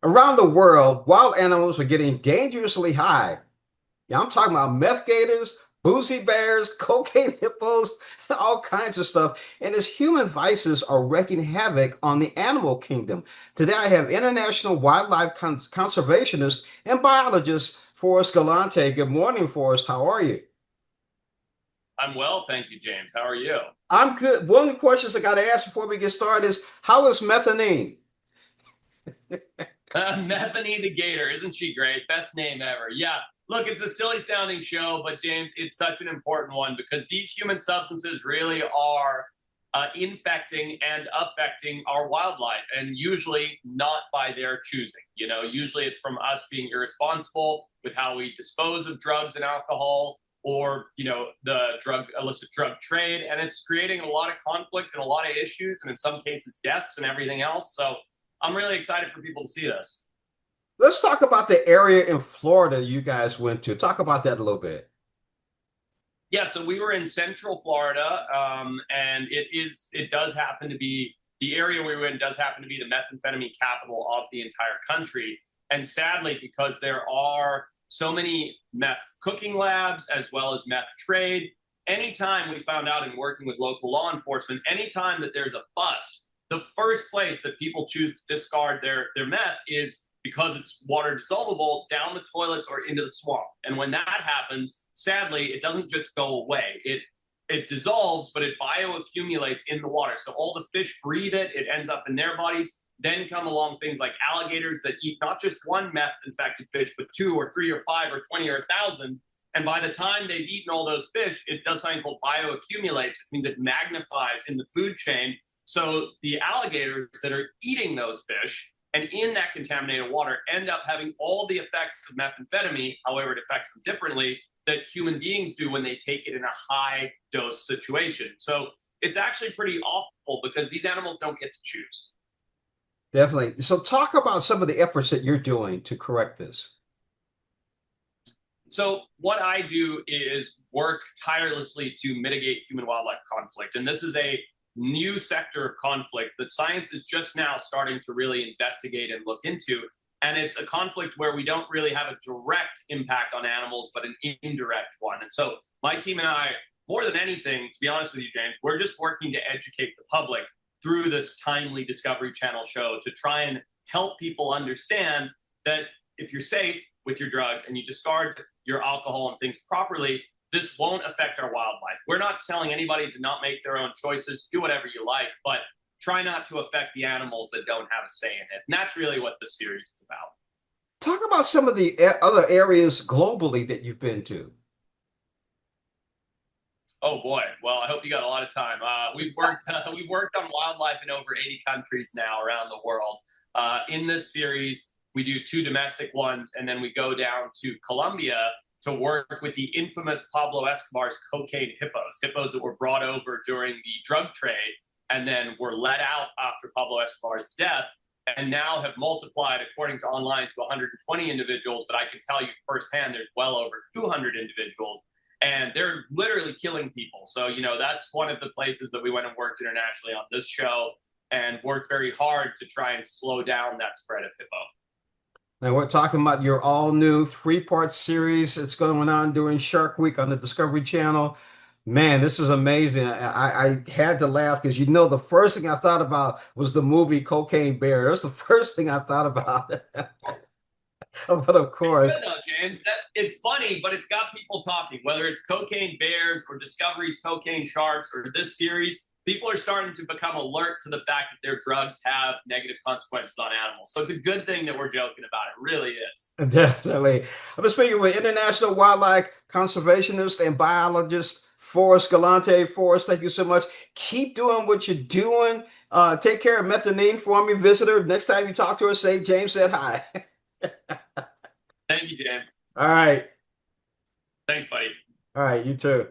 Around the world, wild animals are getting dangerously high. Yeah, I'm talking about meth gators, boozy bears, cocaine hippos, all kinds of stuff. And its human vices are wreaking havoc on the animal kingdom. Today, I have international wildlife conservationist and biologist Forrest Galante. Good morning, Forrest. How are you? I'm well, thank you, James. How are you? I'm good. One of the questions I got to ask before we get started is, how is methanine? Bethany the Gator, isn't she great? Best name ever. Yeah, look, it's a silly sounding show, but James, it's such an important one because these human substances really are infecting and affecting our wildlife, and usually not by their choosing. Usually it's from us being irresponsible with how we dispose of drugs and alcohol, or the illicit drug trade, and it's creating a lot of conflict and a lot of issues, and in some cases deaths and everything else. So I'm really excited for people to see this. Let's talk about the area in Florida you guys went to. Talk about that a little bit. Yeah, so we were in Central Florida, and it does happen to be the area we were in does happen to be the methamphetamine capital of the entire country. And sadly, because there are so many meth cooking labs as well as meth trade, anytime we found out in working with local law enforcement, anytime that there's a bust, the first place that people choose to discard their meth is because it's water dissolvable down the toilets or into the swamp. And when that happens, sadly, it doesn't just go away. It dissolves, but it bioaccumulates in the water. So all the fish breathe it, it ends up in their bodies. Then come along things like alligators that eat not just one meth infected fish, but two or three or five or 20 or 1,000. And by the time they've eaten all those fish, it does something called bioaccumulates, which means it magnifies in the food chain. So the alligators that are eating those fish and in that contaminated water end up having all the effects of methamphetamine, however, it affects them differently, that human beings do when they take it in a high dose situation. So it's actually pretty awful because these animals don't get to choose. Definitely. So talk about some of the efforts that you're doing to correct this. So what I do is work tirelessly to mitigate human wildlife conflict. And this is a new sector of conflict that science is just now starting to really investigate and look into. And it's a conflict where we don't really have a direct impact on animals, but an indirect one. And so my team and I, more than anything, to be honest with you, James, we're just working to educate the public through this timely Discovery Channel show to try and help people understand that if you're safe with your drugs and you discard your alcohol and things properly, this won't affect our wildlife. We're not telling anybody to not make their own choices, do whatever you like, but try not to affect the animals that don't have a say in it. And that's really what this series is about. Talk about some of the other areas globally that you've been to. Oh boy. Well, I hope you got a lot of time. We've worked on wildlife in over 80 countries now around the world. In this series, we do two domestic ones, and then we go down to Colombia to work with the infamous Pablo Escobar's cocaine hippos that were brought over during the drug trade and then were let out after Pablo Escobar's death, and now have multiplied, according to online, to 120 individuals. But I can tell you firsthand, there's well over 200 individuals, and they're literally killing people. So, that's one of the places that we went and worked internationally on this show and worked very hard to try and slow down that spread of hippo. Now we're talking about your all new three-part series. It's going on during Shark Week on the Discovery Channel. Man, this is amazing. I had to laugh because the first thing I thought about was the movie Cocaine Bear. That's the first thing I thought about. But of It's course, good though, James. It's funny, but it's got people talking. Whether it's cocaine bears or Discovery's cocaine sharks or this series, people are starting to become alert to the fact that their drugs have negative consequences on animals. So it's a good thing that we're joking about. It really is. definitely. I'm speaking with international wildlife conservationist and biologist Forrest Galante. Forrest, thank you so much. Keep doing what you're doing. Take care of methanine for me, visitor. Next time you talk to her, say James said hi. Thank you, James. All right. Thanks, buddy. All right, you too.